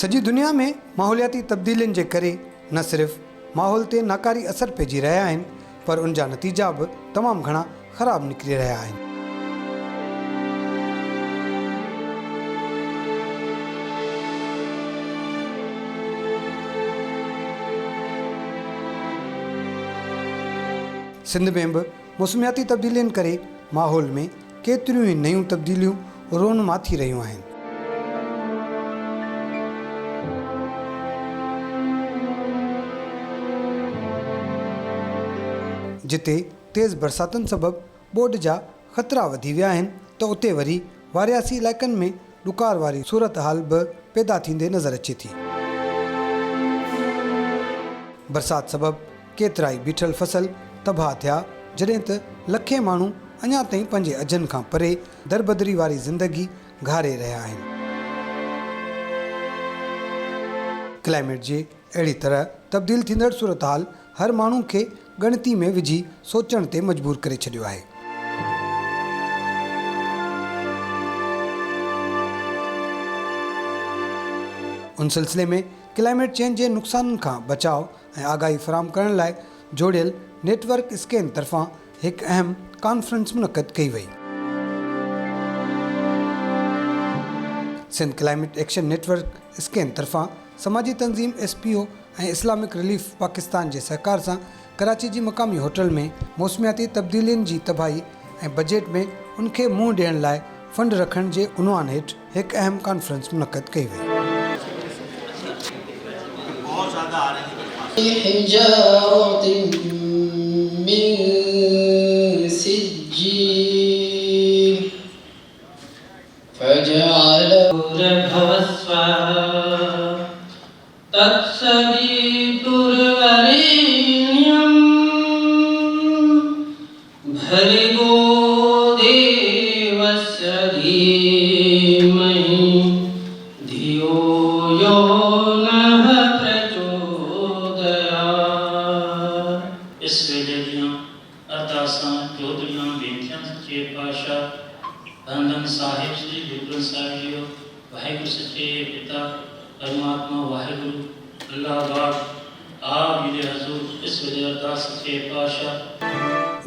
सॼी दुनिया में माहौलियाती तब्दीलियुनि जे करे न सिर्फ़ माहौल ते नाकारी असर पइजी रहिया आहिनि, पर उन जा नतीजा बि तमामु घणा ख़राब निकिरी रहिया आहिनि। सिंध में बि मौसमियाती तब्दीलियुनि करे माहौल में केतिरियूं ई नयूं तब्दीलियूं रोनुमा थी रहियूं आहिनि। जिते तेज़ बरसातुनि सबबि ॿोॾि जा ख़तरा वधी विया आहिनि, त उते वरी वारियासी इलाइक़नि में ॾुकार वारी सूरत हाल बि पैदा थींदे नज़र अचे थी। बरसात सबबि केतिरा ई बीठल फसल तबाह थिया, जॾहिं त लखे माण्हू अञा ताईं पंहिंजे अजनि खां परे दरबदरी वारी ज़िंदगी घारे रहिया आहिनि। क्लाइमेट जे अहिड़ी तरह तब्दील थींदड़ सूरत हाल हर माण्हू खे ॻणती में विझी सोचण ते मजबूर करे छॾियो आहे। उन सिलसिले में क्लाइमेट चेंज जे नुक़साननि खां बचाव ऐं आगाही फ़राहम करण लाइ जोड़ियल नेटवर्क स्कैन तरफ़ां हिकु अहम कॉन्फ्रेंस मुनक़द कई वई। Sindh Climate Action Network SCAN तरफ़ां समाजी तंज़ीम SPO ऐं इस्लामिक रिलीफ पाकिस्तान जे सहकार सां कराची जी मक़ामी होटल में मौसमियाती तब्दीलियुनि जी तबाही ऐं बजट में उनखे मुंहुं ॾियण लाइ फंड रखण जे उनवान हेठि हिकु अहम कॉन्फ्रेंस मुनक़द कई वई।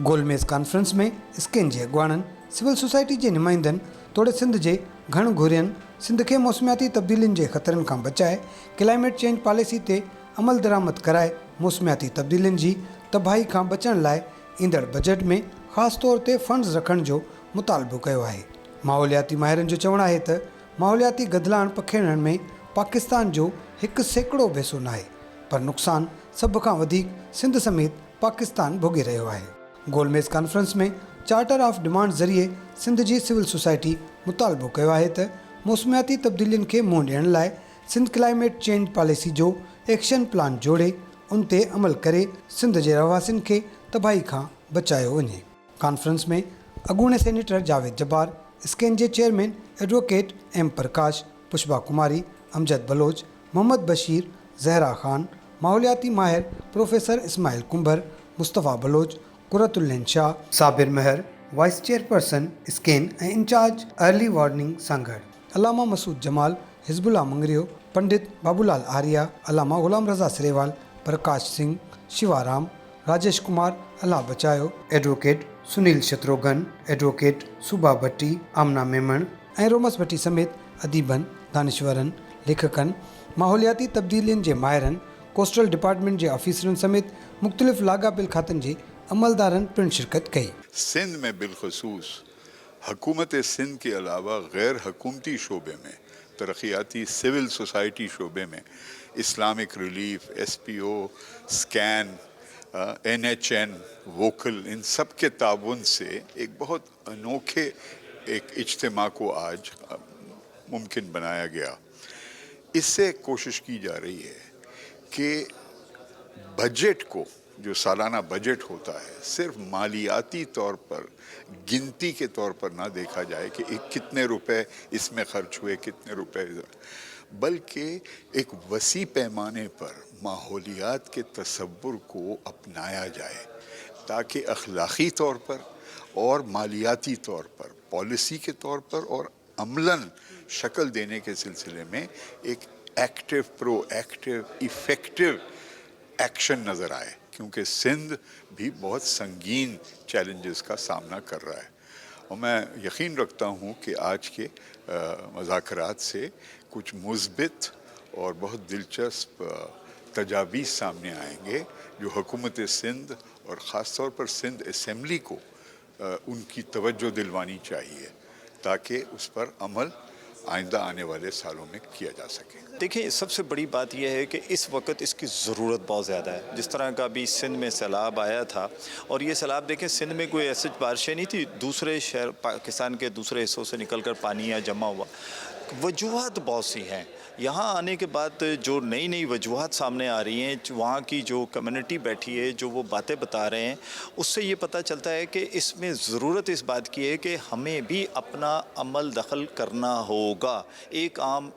गोलमेज़ कॉन्फ्रेंस में स्कैन जे अॻुवाणनि, सिविल सोसाइटी जे नुमाइंदनि तोड़े सिंध जे घण घुरियनि सिंध खे मौसमियाती तब्दीलियुनि जे ख़तरनि खां बचाए क्लाइमेट चेंज पॉलिसी ते अमल दरामद कराए मौसमियाती तब्दीलियुनि जी तबाही खां बचण लाइ ईंदड़ बजट में ख़ासि तौर ते फंड्स रखण जो मुतालबो कयो आहे। माहौलियाती माहिरनि जो चवणु आहे त माहौलियाती गदिलाइण पखेड़ण में पाकिस्तान जो 1% बि हिसो नाहे, पर नुक़सानु सभ खां वधीक सिंध समेत पाकिस्तान भोॻे रहियो आहे। गोलमेज़ कॉन्फ्रेंस में चार्टर ऑफ डिमांड ज़रिए सिंध जी सिविल सोसाइटी मुतालबो कयो आहे त मौसमियाती तब्दीलियुनि खे मुंहुं ॾियण लाइ सिंध क्लाइमेट चेंज पॉलिसी जो एक्शन प्लान जोड़े उन ते अमल करे सिंध जे रहवासियुनि खे तबाही खां बचायो वञे। कॉन्फ्रेंस में अॻूणे सेनेटर जावेद जब्बार, स्कैन जे chairman advocate M Prakash, Pushpa Kumari, Amjad Baloch, Mohammad Bashir, Zahra Khan, माहौलियाती माहिर professor Ismail Kumbhar, Mustafa Baloch, Qurratulain Shah, Sabir Mahar, vice chairperson SCAN ऐं इंचार्ज अर्ली वार्निंग सां गॾु अलामा मसूद जमाल, हिज़बुल्ला मंगरियो, पंडित बाबूलाल आर्या, अलामा ग़ुलाम रज़ा सिरेवाल, प्रकाश सिंह, शिवाराम, राजेश कुमार, अल्लाह बचायो, एडवोकेट सुनील शत्रुघ्न, एडवोकेट सुबा भट्टी, आमना मेमण ऐं रोमस भट्टी समेत अदीबनि, दानिश्वरनि, लेखकनि, माहौलियाती तब्दीलियुनि जे माहिरनि, कोस्टल डिपार्टमेंट जे ऑफिसरनि समेत मुख़्तलिफ़ लाॻापिल खातनि जे अमलदारनि पिणु शिरकत कई। सिंध में बिलखसूस हुकूमत सिंध के अलावा गैर हुकूमती शोबे में, तरक्याती सिविल सोसाइटी शोबे में Islamic relief, SPO, scan, NHN, vocal, इन सब के ताउन से एक बहुत अनोखे एक इज्तिमा को आज मुमकिन बनाया गया। इससे कोशिश की जा रही है कि बजट को, जो सालाना बजट होता है, सिर्फ मालियाती तौर पर, गिनती के तौर पर ना देखा जाए कि कितने रुपए इसमें खर्च हुए, कितने रुपए, बल्कि एक वसी पैमाने पर माहौलियात के तसव्वुर को अपनाया जाए, ताकि अखलाक़ी तौर पर और मालियाती तौर पर, पॉलिसी के तौर पर और अमलन शक्ल देने के सिलसिले में एक एक्टिव, प्रोएक्टिव, इफ़ेक्टिव एक्शन नज़र आए, क्योंकि सिंध भी बहुत संगीन चैलेंजेस का सामना कर रहा है। और मैं यकीन रखता हूँ कि आज के मुज़ाकरात से कुछ मुस्बित और बहुत दिलचस्प तजावीज़ सामने आएंगे जो हुकूमत सिंध और ख़ास तौर पर सिंध असम्बली को उनकी तवज्जो दिलवानी चाहिए, ताकि उस पर अमल आइंदा आने वाले सालों में किया जा सके। देखिए, सबसे बड़ी बात यह है कि इस वक्त इसकी ज़रूरत बहुत ज़्यादा है। जिस तरह का अभी सिंध में सैलाब आया था, और ये सैलाब देखें, सिंध में कोई ऐसी बारिशें नहीं थी, दूसरे शहर पाकिस्तान के दूसरे हिस्सों से निकल कर पानी यहाँ जमा हुआ। वजूहत बहुत सी हैं। यहाँ आने के बाद जो नई नई वजूहत सामने आ रही हैं, वहाँ की जो कम्युनिटी बैठी है, जो वो बातें बता रहे हैं, उससे ये पता चलता है कि इसमें ज़रूरत इस बात की है कि हमें भी अपना अमल दखल करना होगा, एक आम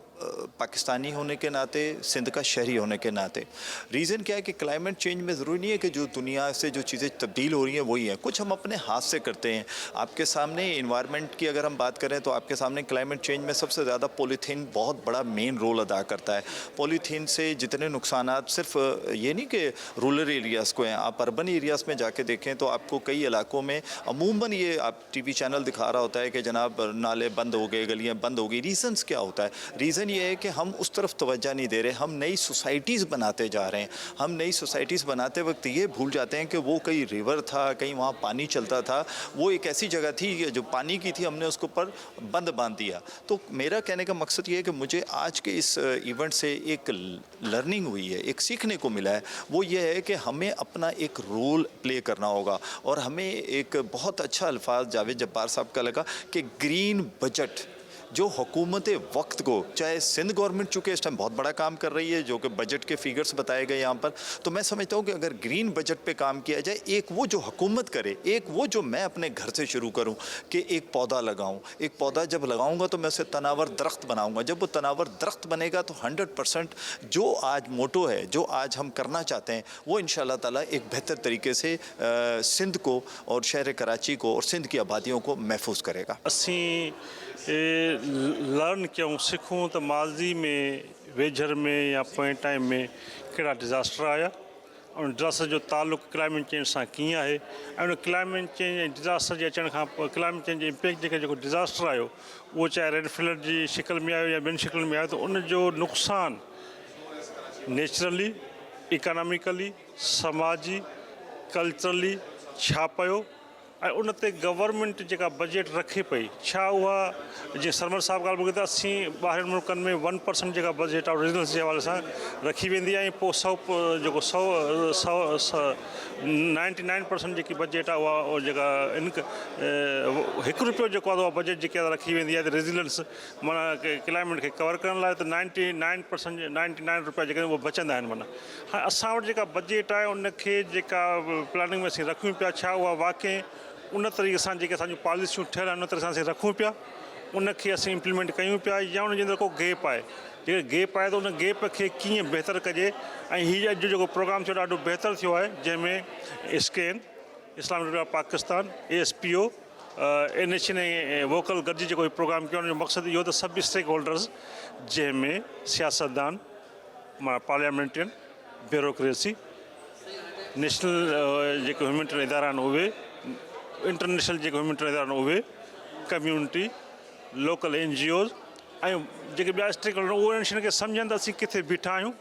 पाकिस्तानी होने के नाते, सिंध का शहरी होने के नाते। रीज़न क्या है कि क्लाइमेट चेंज में ज़रूरी नहीं है कि जो दुनिया से जो चीज़ें तब्दील हो रही हैं वही हैं, कुछ हम अपने हाथ से करते हैं। आपके सामने इन्वायरमेंट की अगर हम बात करें तो आपके सामने क्लाइमेट चेंज में सबसे ज़्यादा पॉलीथीन बहुत बड़ा मेन रोल अदा करता है। पॉलीथीन से जितने नुकसानात सिर्फ ये नहीं कि रूरल एरियाज़ को हैं, आप अर्बन एरियाज़ में जाके देखें तो आपको कई इलाकों में अमूमन ये आप टीवी चैनल दिखा रहा होता है कि जनाब नाले बंद हो गए, गलियाँ बंद हो गई। रीज़न्स क्या होता है? रीज़न ये है कि हम उस तरफ तवज्जो नहीं दे रहे, हम नई सोसाइटीज़ बनाते जा रहे हैं। हम नई सोसाइटीज़ बनाते वक्त ये भूल जाते हैं कि वो कहीं रिवर था, कहीं वहाँ पानी चलता था, वो एक ऐसी जगह थी जो पानी की थी, हमने उसको पर बंद बांध दिया। तो मेरा कहने का मकसद ये है कि मुझे आज के इस इवेंट से एक लर्निंग हुई है, एक सीखने को मिला है। वो ये है कि हमें अपना एक रोल प्ले करना होगा, और हमें एक बहुत अच्छा अल्फाज जावेद जब्बार साहब का लगा कि ग्रीन बजट जो हुकूमत वक्त को, चाहे सिंध गवर्नमेंट चूँकि इस टाइम बहुत बड़ा काम कर रही है, जो कि बजट के फिगर्स बताए गए यहाँ पर, तो मैं समझता हूँ कि अगर ग्रीन बजट पे काम किया जाए, एक वो जो हुकूमत करे, एक वो जो मैं अपने घर से शुरू करूँ कि एक पौधा लगाऊँ। एक पौधा जब लगाऊँगा तो मैं उसे तनावर दरख्त बनाऊँगा। जब वो तनावर दरख्त बनेगा तो 100% जो आज मोटो है, जो आज हम करना चाहते हैं, वो इंशाअल्लाह ताला एक बेहतर तरीके से सिंध को और शहर कराची को और सिंध की आबादियों को महफूज करेगा। लर्न क्यों सीखूं तो माज़ी में वेझर में या पोएं टाइम में कहिड़ा डिज़ास्टर आया, और डिज़ास्टर जो ताल्लुक़ क्लाइमेट चेंज सां कीअं आहे, ऐं उन क्लाइमेट चेंज ऐं डिज़ास्टर जे अचण खां पोइ क्लाइमेट चेंज जो इम्पैक्ट जेको डिज़ास्टर आयो, उहो चाहे रेड फ्लड जी शिकल में आयो या ॿियनि शिकल में आयो, त उन जो नुक़सानु नेचुरली, इकनॉमिकली, समाजी, कल्चरली छा पियो, ऐं उन ते गवर्नमेंट जेका बजट रखे पई, छा उहा जीअं सरमर साहब ॻाल्हि ॿुधी त 80-ॿाहिरि मुल्कनि में 1% जेका बजट आहे रीजनल्स जे हवाले सां रखी वेंदी आहे, ऐं पोइ 99% जेकी बजट आहे उहा जेका ₹1 जेको आहे उहा बजट जेकी आहे रखी वेंदी आहे त रेज़िलेंस माना क्लाइमेट खे कवर करण लाइ, त 99 रुपया जेके उहे बचंदा आहिनि। माना हाणे असां वटि जेका बजट आहे उनखे जेका प्लानिंग में असीं रखूं पिया, छा उहा वाक़ई उन तरीक़े सां जेके असांजूं पॉलिसियूं ठहियल आहिनि उन तरह सां असीं रखूं पिया, उनखे असीं इम्प्लीमेंट कयूं पिया, या उनजे अंदरि को गैप आहे? जेकर गैप आहे त उन गैप खे कीअं बहितर कजे। ऐं हीअ अॼु जेको प्रोग्राम थियो ॾाढो बहितर थियो आहे, जंहिंमें scan, Islamic Republic Pakistan, ASPO, NHN ऐं वोकल गॾिजी जेको प्रोग्राम कयो, उनजो मक़सदु इहो त सभु स्टेक होल्डर्स, जंहिंमें सियासतदान, माना पार्लियामेंटियन, ब्यूरोक्रेसी, नेशनल जेके ह्यूमैनिटेरियन इदारा आहिनि उहे, इंटरनेशनल जेके ह्यूमैनिटेरियन इदारा आहिनि उहे, कम्यूनिटी, लोकल NGOs ऐं जेके ॿिया स्टेक होल्डर, उहे शयुनि खे सम्झनि त असीं किथे बीठा आहियूं,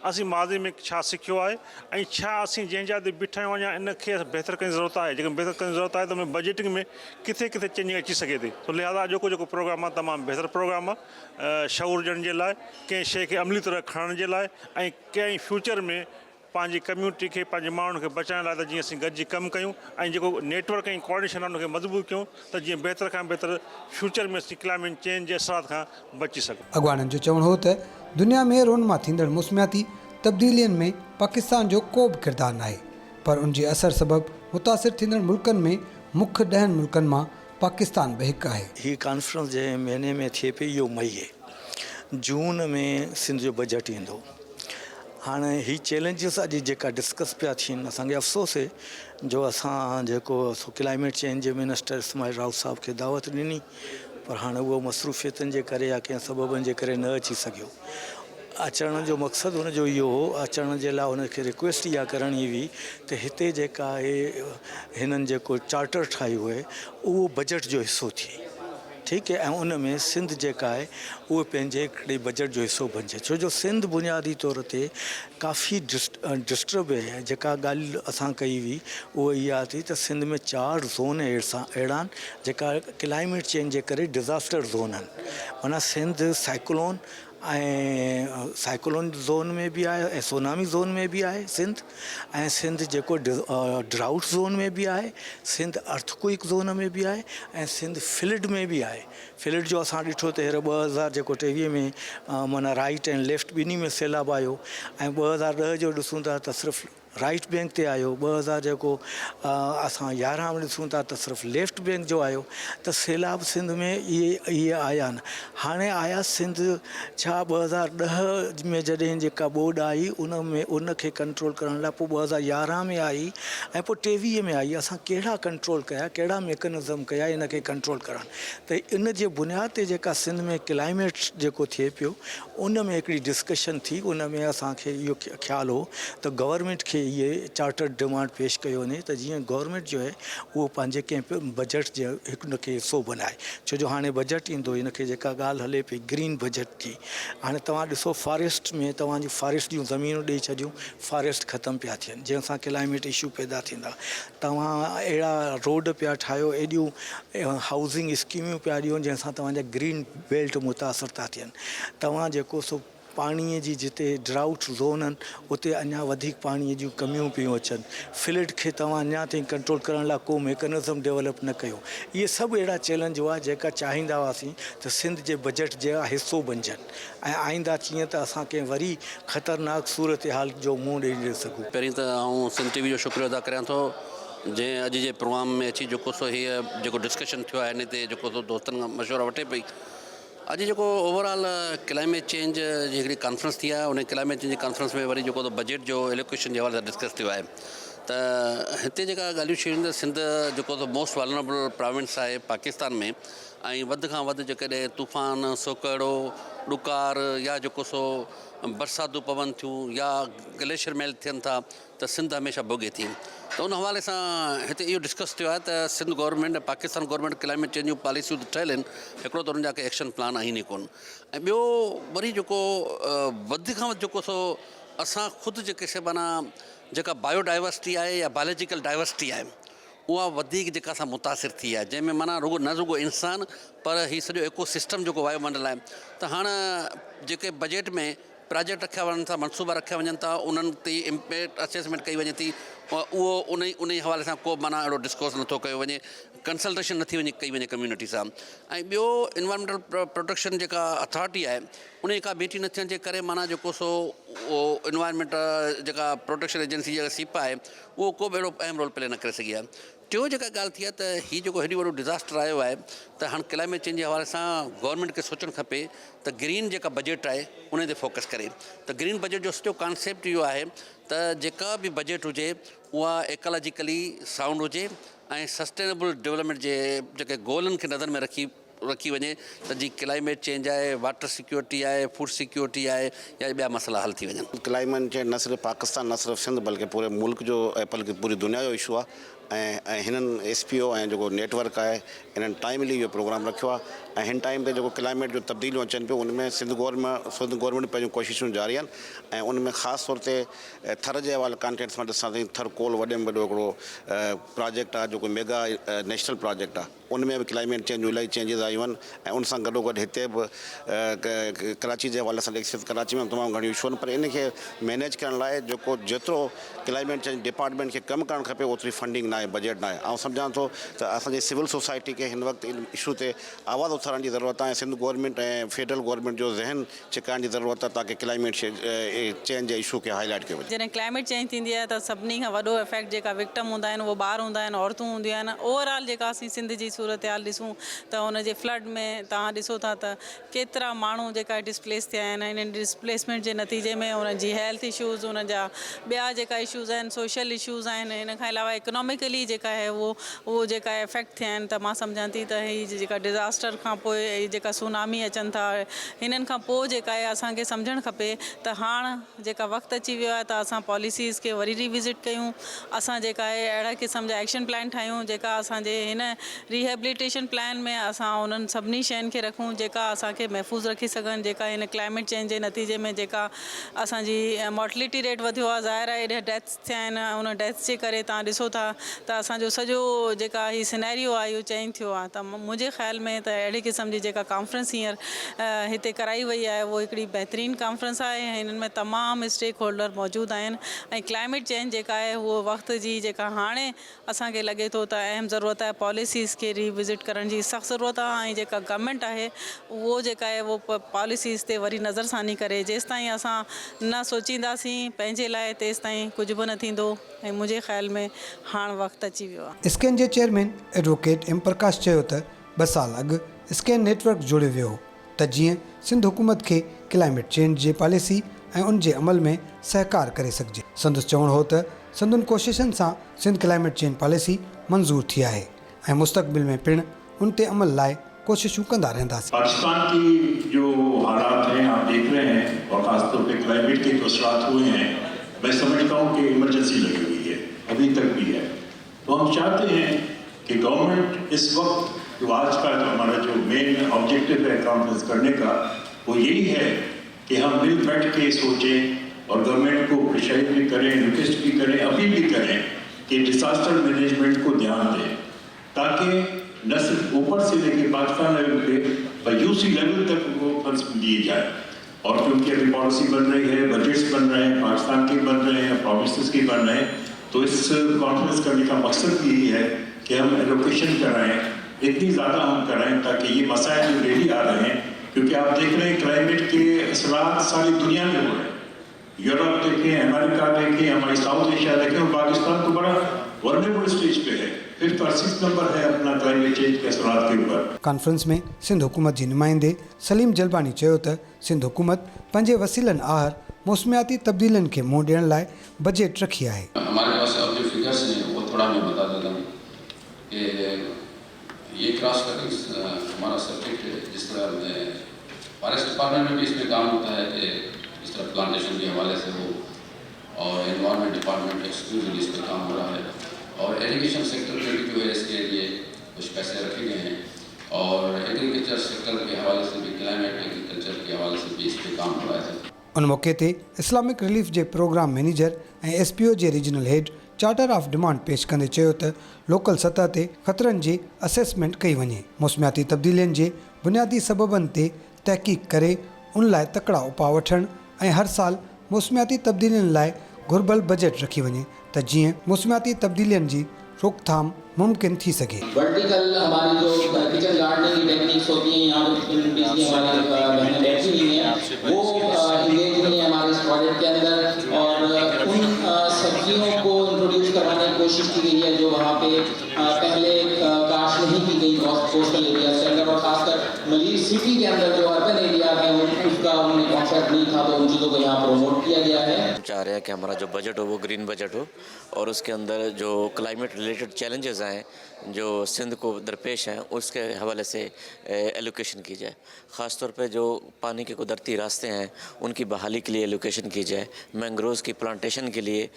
असीं माज़ी में छा सिखियो आहे, ऐं छा असीं जंहिं जाइ ते बीठा आहियूं अञा इनखे बहितर करण जी ज़रूरत आहे। जेकॾहिं बहितर करण जी ज़रूरत आहे त उन बजटिंग में किथे किथे चेंजिंग अची सघे थी। त लिहाज़ा जेको प्रोग्राम आहे तमामु बहितर प्रोग्राम आहे, शऊर ॾियण जे लाइ, कंहिं शइ खे अमली तरह खणण जे लाइ, ऐं कंहिं फ्यूचर में पंहिंजी कम्यूनिटी खे, पंहिंजे माण्हुनि खे बचाइण लाइ, त जीअं असीं गॾिजी कमु कयूं, ऐं जेको नेटवर्क ऐं कोऑर्डिनेशन आहे उनखे मज़बूत कयूं, त जीअं बहितर खां बहितर फ्यूचर में असीं क्लाइमेट चेंज जे असरात खां बची सघूं। अॻवाननि जो चवणु हो त दुनिया में रोनमा थींदड़ मौसमियाती तब्दीलियुनि में पाकिस्तान जो को बि किरदारु नाहे, पर उन जे असर सबबि मुतासिर थींदड़ मुल्कनि में मुख्य 10 मुल्कनि मां पाकिस्तान बि हिकु आहे। हीअ कॉन्फ्रेंस जे महीने में थिए पई, इहो मई आहे, जून में सिंध जो बजट ईंदो। हाणे ही चैलेंजिस अॼु जेका डिस्कस पिया थियनि, असांखे अफ़सोस आहे जो असां जेको क्लाइमेट चेंज जे मिनिस्टर इस्माइल राउत साहब खे दावत ॾिनी, पर हाणे उहो मसरूफ़ियतनि जे करे या कंहिं सबबनि जे करे न अची सघियो। अचण जो मक़सदु हुनजो इहो हो, अचण जे लाइ हुनखे रिक्वेस्ट इहा करणी हुई त हिते जेका आहे हिननि जेको चार्टर ठाहियो आहे उहो बजट जो हिसो थिए, ठीकु आहे, ऐं उन में सिंध जेका आहे उहे पंहिंजे हिकिड़े बजट जो हिसो बणिजे, छो जो सिंध बुनियादी तौर ते काफ़ी डिस्टर्ब आहे। जेका ॻाल्हि असां कई हुई उहा इहा थी त सिंध में 4 ज़ोन अहिड़ा आहिनि जेका क्लाइमेट चेंज जे करे डिज़ास्टर ज़ोन आहिनि, माना सिंध साइक्लोन ज़ोन में बि आहे ऐं सोनामी ज़ोन में बि आहे सिंध, ऐं सिंध जेको ड्राउट ज़ोन में बि आहे, सिंध अर्थक्वेक ज़ोन में बि आहे, ऐं सिंध फ्लड में बि आहे। फ्लड जो असां ॾिठो त हींअर 2023 में माना राइट ऐं लेफ्ट ॿिन्ही में सैलाब आयो, ऐं 2010 जो ॾिसूं था त सिर्फ़ु राइट बैंक ते आयो, 2000 जेको असां 11 में ॾिसूं था त सिर्फ़ु लेफ्ट बैंक जो आयो, त सैलाब सिंध में इहे आया आहिनि। हाणे आया सिंध छा 2010 में जॾहिं जेका ॿोॾि आई उनखे कंट्रोल करण लाइ पोइ 2011 में आई ऐं पोइ 23 में आई। असां कहिड़ा कंट्रोल कया, कहिड़ा मैकेनिज़म कया इनखे कंट्रोल करण, त इन जे बुनियाद ते जेका सिंध में क्लाइमेट जेको थिए पियो उन में हिकिड़ी डिस्कशन थी, उन में असांखे इहो ख़्यालु हो त गवर्नमेंट खे इहे चार्टर डिमांड पेश कयो वञे त जीअं गवर्नमेंट जो आहे उहो पंहिंजे कंहिं बजट जे हिनखे हिसो बनाए, छो जो हाणे बजट ईंदो इनखे जेका ॻाल्हि हले पई ग्रीन बजट जी। हाणे तव्हां ॾिसो फॉरेस्ट में तव्हांजी फॉरेस्ट जूं ज़मीनूं ॾेई छॾियूं, फॉरेस्ट ख़तमु पिया थियनि जंहिंसां क्लाइमेट इशू पैदा थींदा। तव्हां अहिड़ा रोड पिया ठाहियो, एॾियूं हाउसिंग स्कीमियूं पिया ॾियो जंहिंसां तव्हांजा ग्रीन बेल्ट मुतासिर था थियनि। तव्हां जेको सो पाणीअ जी जिते ड्राउट ज़ोन आहिनि उते अञा वधीक पाणीअ जूं कमियूं पियूं अचनि, फ्लड खे तव्हां अञा ताईं कंट्रोल करण लाइ को मैकेनिज़म डेवलप न कयो। इहे सभु अहिड़ा चैलेंज हुआ जेका चाहींदा हुआसीं त सिंध जे बजट जा हिसो बणिजनि ऐं आईंदा कीअं त असांखे वरी ख़तरनाक सूरत हाल जो मुंहुं ॾेई सघूं। पहिरीं त आउं सिंध टीवी जो शुक्रिया अदा करियां थो जंहिं अॼु जे प्रोग्राम में अची जेको सो हीअ जेको डिस्कशन थियो आहे हिन ते जेको सो दोस्तनि खां मशवरा वठे पई। अॼु जेको ओवरऑल क्लाइमेट चेंज जी हिकिड़ी कॉन्फ्रेंस थी आहे, उन क्लाइमेट चेंज जी कॉन्फ्रेंस में वरी जेको बजट जो एलोकेशन जे हवाले सां डिस्कस थियो आहे, त हिते जेका ॻाल्हियूं शयूं आहिनि त सिंध जेको सो मोस्ट वल्नरेबल प्रोविंस आहे पाकिस्तान में, ऐं वधि खां वधि जेकॾहिं तूफ़ान सोकड़ो ॾुकार या जेको सो बरसातूं पवनि थियूं या ग्लेशियर मेल्ट थियनि था त सिंध हमेशह भोॻे थी। त उन हवाले सां हिते इहो डिस्कस थियो आहे त सिंध गवर्नमेंट ऐं पाकिस्तान गवर्नमेंट क्लाइमेट चेंज जूं पॉलिसियूं ठहियल आहिनि, हिकिड़ो त उन्हनि जा के एक्शन प्लान आहिनि ई कोन, ऐं ॿियो वरी जेको वधि खां वधि जेको सो असां ख़ुदि जेके से माना जेका बायोडाइवर्सिटी आहे या बायोलॉजिकल डाइवर्सिटी आहे उहा वधीक जेका असां मुतासिर थी आहे, जंहिंमें माना रुगो इंसान पर हीउ सॼो इकोसिस्टम जेको वायुमंडल आहे। त हाणे जेके बजट में प्रोजेक्ट रखिया वञनि था, मनसूबा रखिया वञनि था, उन्हनि ते इम्पैक्ट असेसमेंट कई वञे थी, उहो उन हवाले सां को माना अहिड़ो डिस्कोर्स नथो कयो वञे, कंसल्टेशन नथी कई वञे कम्यूनिटी सां। ऐं ॿियो इन्वायरमेंटल प्रोटेक्शन जेका अथॉरिटी आहे उन का बीटी न थियण जे करे माना जेको सो उहो इन्वायरमेंट जेका प्रोटेक्शन एजेंसी जेका सीपा आहे उहो को बि अहिड़ो अहम रोल प्ले न करे सघी आहे। टियों जेका ॻाल्हि थी आहे त हीउ जेको हेॾो वॾो डिज़ास्टर आयो आहे त हाणे क्लाइमेट चेंज जे हवाले सां गवर्नमेंट खे सोचणु खपे त ग्रीन जेका बजट आहे उन ते फोकस करे। त ग्रीन बजट जो सॼो कॉन्सेप्ट इहो आहे त जेका बि बजट हुजे उहा इकोलॉजिकली साउंड हुजे ऐं सस्टेनेबल डेवलपमेंट जे जेके गोलनि खे नज़र में रखी वञे त जी क्लाइमेट चेंज आहे, वाटर सिक्योरिटी आहे, फूड सिक्योरिटी आहे या ॿिया मसइला हल थी वञनि। क्लाइमेट चेंज न सिर्फ़ु पाकिस्तान न सिर्फ़ु सिंध बल्कि पूरे मुल्क जो ऐं बल्कि पूरी दुनिया जो इशू आहे ऐं हिननि SPO ऐं जेको नेटवर्क आहे हिननि टाइमली इहो प्रोग्राम रखियो आहे ऐं हिन टाइम ते जेको क्लाइमेट जो तब्दीलियूं अचनि पियूं उनमें सिंध गवर्नमेंट पंहिंजूं कोशिशूं जारी आहिनि ऐं उनमें ख़ासि तौर ते थर जे हवाले कॉन्टेक्ट्स में ॾिसां थी थर कोल वॾे में वॾो हिकिड़ो प्रोजेक्ट आहे जेको मेगा नेशनल प्रोजेक्ट आहे, उनमें बि क्लाइमेट चेंज जूं इलाही चेंजिस आयूं आहिनि ऐं उन सां गॾोगॾु हिते बि कराची जे हवाले सां कराची में तमामु घणियूं इशू आहिनि, पर इनखे मैनेज करण लाइ जेको जेतिरो क्लाइमेट चेंज डिपार्टमेंट खे कमु करणु खपे ओतिरी फंडिंग न आहे, बजट न आहे। ऐं सम्झां थो त असांजी सिविल सोसाइटी खे हिन वक़्तु इशू ते आवाज़ उथारण जी ज़रूरत आहे ऐं सिंध गवर्नमेंट ऐं फेडरल गवर्नमेंट जो ज़हन छिकाइण जी ज़रूरत आहे ताकी क्लाइमेट चेंज जे इशू खे हाईलाइट कयो वञे। जॾहिं क्लाइमेट चेंज थींदी आहे त सभिनी खां वॾो इफेक्ट जेका विक्टम हूंदा आहिनि उहे ॿार हूंदा आहिनि, औरतूं हूंदियूं आहिनि। ओवरऑल जेका असीं सिंध जी सूरत हाल ॾिसूं त हुनजे फ्लड में तव्हां ॾिसो था त केतिरा माण्हू जेका डिस्प्लेस थिया आहिनि, हिन डिस्प्लेसमेंट जे नतीजे में हुननि जी हेल्थ इशूज़, हुन जा ॿिया जेका इशूज़ आहिनि, सोशल इशूज़ आहिनि, हिन खां अलावा इकोनॉमिकली इकोनॉमिकली जेका है वो जेका इफेक्ट थिया आहिनि त मां सम्झां थी त हीअ जेका डिज़ास्टर खां पोइ जेका सुनामी अचनि था हिननि खां पोइ जेका आहे असांखे सम्झणु खपे त हाणे जेका वक़्तु अची वियो आहे त असां पॉलिसीज़ खे वरी रिविज़िट कयूं, असां जेका आहे अहिड़ा क़िस्म जा एक्शन प्लान ठाहियूं जेका असांजे हिन रिहेबिलिटेशन प्लान में असां उन्हनि सभिनी शयुनि खे रखूं जेका असांखे महफ़ूज़ रखी सघनि, जेका हिन क्लाइमेट चेंज जे नतीजे में जेका असांजी मॉर्टलिटी रेट वधियो आहे, ज़ाहिर आहे एॾा डेथ्स थिया आहिनि, उन डेथ्स जे करे तव्हां ॾिसो था त असांजो सॼो जेका हीअ सिनेरियो आहे इहो चेंज थियो आहे। त मुंहिंजे ख़्याल में त अहिड़े क़िस्म जी जेका कॉन्फ्रेंस हींअर हिते कराई वई आहे उहो हिकिड़ी बहितरीनु कॉन्फ्रेंस आहे। हिननि में तमामु स्टेक होल्डर मौजूदु आहिनि ऐं क्लाइमेट चेंज जेका आहे उहो वक़्त जी जेका हाणे असांखे लॻे थो त अहम ज़रूरत आहे, पॉलिसीज़ खे रिविज़िट करण जी सख़्तु ज़रूरत आहे ऐं जेका गवर्नमेंट आहे उहो जेका आहे उहो पॉलिसीज़ ते वरी नज़रसानी करे। जेसिताईं असां न सोचींदासीं पंहिंजे लाइ तेसिताईं कुझु बि न थींदो ऐं मुंहिंजे ख़्याल में हाणे वक़्तु अची वियो आहे। स्कैन जे चेयरमैन एडवोकेट एम प्रकाश चयो त 2 साल अॻु स्कैन नेटवर्क जोड़ियो वियो त जीअं सिंध हुकूमत खे क्लाइमेट चेंज जे पॉलिसी ऐं उन जे अमल में सहकार करे सघिजे। संदसि चवणु हो त संदुनि कोशिशनि सां सिंध क्लाइमेट चेंज पॉलिसी मंज़ूर थी आहे ऐं मुस्तक़बिल में पिणु उन ते अमल लाइ कोशिशूं कंदा रहंदासीं। पाकिस्तान की जो हालात हैं आप देख रहे हैं और ख़ासतौर पे क्लाइमेट के जो असरात हुए हैं, मैं समझता हूँ कि इमरजेंसी लगी हुई है, अभी तक भी है। तो हम चाहते हैं कि गवर्नमेंट इस वक्त जो आज का जो हमारा जो मेन ऑब्जेक्टिव है कॉन्फ्रेंस करने का वो यही है कि हम मिल बैठ के सोचें और गवर्नमेंट को प्रेशराइज भी करें, रिक्वेस्ट भी करें, अपील भी करें कि डिजास्टर मैनेजमेंट को ध्यान दें ताकि न सिर्फ ऊपर से लेकर पाकिस्तान लेवल पे पर यूसी लेवल तक वो फंड्स दिए जाए। और क्योंकि अभी पॉलिसी बन रही है, बजट्स बन रहे हैं, पाकिस्तान के बन रहे हैं, प्रोविंसेस के बन रहे हैं, तो इस कॉन्फ्रेंस करने का मकसद यही है कि हम एलोकेशन कराएं, इतनी ज़्यादा हम कराएं ताकि ये मसाइल जो डेली आ रहे हैं, क्योंकि आप देख रहे हैं क्लाइमेट के असरात सारी दुनिया में हो रहे हैं। यूरोप देखें, अमेरिका देखें, हमारी साउथ एशिया देखें और पाकिस्तान तो बड़ा वल्नरेबल स्टेज पे है, फिर 6 नंबर है अपना क्लाइमेट चेंज के असरात के ऊपर। कॉन्फ्रेंस में सिंध हुकूमत जी नुमाइंदे सलीम जलबानी चयो त सिंध हुकूमत पंहिंजे वसीलनि आहर मौसमियाती तब्दीलियुनि खे मुंहुं ॾियण लाइ बजट रखी आहे। हमारे पास अब जो फिगर्स हैं वो थोड़ा मैं बता देता हूँ कि ये क्रॉस कटिंग हमारा सब्जेक्ट जिस तरह फॉरेस्ट डिपार्टमेंट में भी इसमें काम होता है कि इस तरह प्लांटेशन के हवाले से हो, और एनवायरनमेंट डिपार्टमेंट एक्सक्लूसिवली इस पर काम हो रहा है, और एजुकेशन सेक्टर में भी जो है इसके लिए कुछ पैसे रखे गए हैं, और एग्रीकल्चर सेक्टर के हवाले से भी क्लाइमेट एग्रीकल्चर के हवाले से भी इस पर काम हो रहा है। उन मौके ते इस्लामिक रिलीफ जे प्रोग्राम मैनेजर ऐं SPO J regional head charter of demand पेश कंदे चयो त लोकल सतह ते ख़तरनि जी असेसमेंट कई वञे, मौसमियाती तब्दीलियुनि जे बुनियादी सबबनि ते तहक़ीक़ करे उन लाइ तकड़ा उपाउ वठणु ऐं हर साल मौसमियाती तब्दीलियुनि लाइ घुर्बल बजट रखी वञे त जीअं मौसमियाती तब्दीलियुनि जी रोकथाम मुमकिन थी सके। वर्टिकल हमारी जो किचन गार्डनिंग की टेक्निक्स होती हैं, यहाँ पर हमारी बहनें बैठी हुई हैं, वो इंगेज हुई हैं हमारे इस प्रोजेक्ट के अंदर, और उन सब्जियों को इंट्रोड्यूस करवाने की कोशिश की गई है जो वहाँ पे पहले काश नहीं की गई कोस्टल एरिया के अंदर, और खासकर मलीर सिटी के अंदर जो अर्बन एरिया है उसका उन्हें कॉन्सेप्ट नहीं था, तो उन चीज़ों को यहाँ प्रमोट किया गया है। चाह रहे हैं कि हमारा जो बजट हो वो ग्रीन बजट हो, और उसके अंदर जो क्लाइमेट रिलेटेड चैलेंजेस आए जो सिंध को दरपेश हैं उसके हवाले से एलोकेशन की जाए। ख़ास तौर पे जो पानी के कुदरती रास्ते हैं उनकी बहाली के लिए एलोकेशन की जाए, मैंग्रोव्स की प्लांटेशन के लिए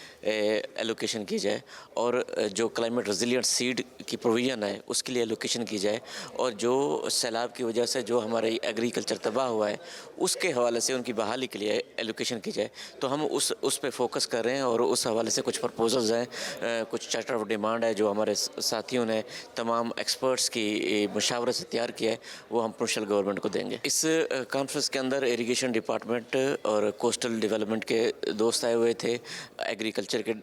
एलोकेशन की जाए, और जो क्लाइमेट रेजिलिएंट सीड की प्रोविज़न है उसके लिए एलोकेशन की जाए, और जो सैलाब की वजह से जो हमारे एग्रीकल्चर तबाह हुआ है उसके हवाले से उनकी बहाली के लिए एलोकेशन की जाए। तो हम उस पे फोकस कर रहे हैं, और उस हवाले से कुछ प्रपोजल्स हैं, कुछ चार्टर ऑफ डिमांड है जो हमारे साथियों ने तमाम एक्सपर्ट्स की मशावरे से तैयार किया है, वो हम प्रोविंशियल गवर्नमेंट को देंगे। इस कॉन्फ्रेंस के अंदर इरिगेशन डिपार्टमेंट और कोस्टल डेवलपमेंट के दोस्त आए हुए थे, एग्रीकल्चर के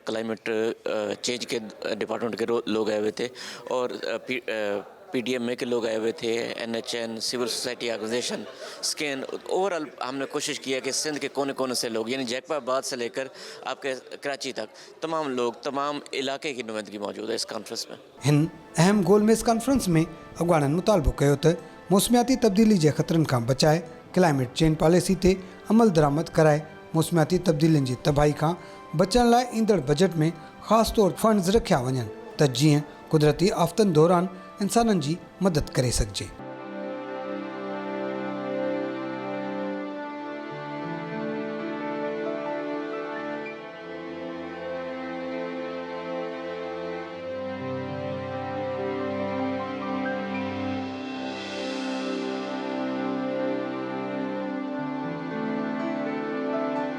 क्लाइमेट चेंज के डिपार्टमेंट के लोग आए हुए थे, और PDMA के लोग आए हुए थे, NHN, civil society organization, SCAN. Overall हमने कोशिश किया कि सिंध के कोने कोने से लोग, यानी जैकबाबाद से लेकर आपके कराची तक तमाम लोग, तमाम इलाके की नुमाइंदगी मौजूद है इस कॉन्फ्रेंस में। हिन अहम गोल में इस कॉन्फ्रेंस में अॻवाननि मुतालबो कयो त मौसमियाती तब्दीली जे ख़तरनि खां बचाए क्लाइमेट चेंज पॉलिसी ते अमल दरामद कराए मौसमियाती तब्दीलियुनि जी तबाही खां बचण लाइ ईंदड़ बजट में ख़ासि तौर फंड्स रखिया वञनि। त जीअं कुदरती आफ़तनि दौरान इंसाननि जी मदद करे सघिजे।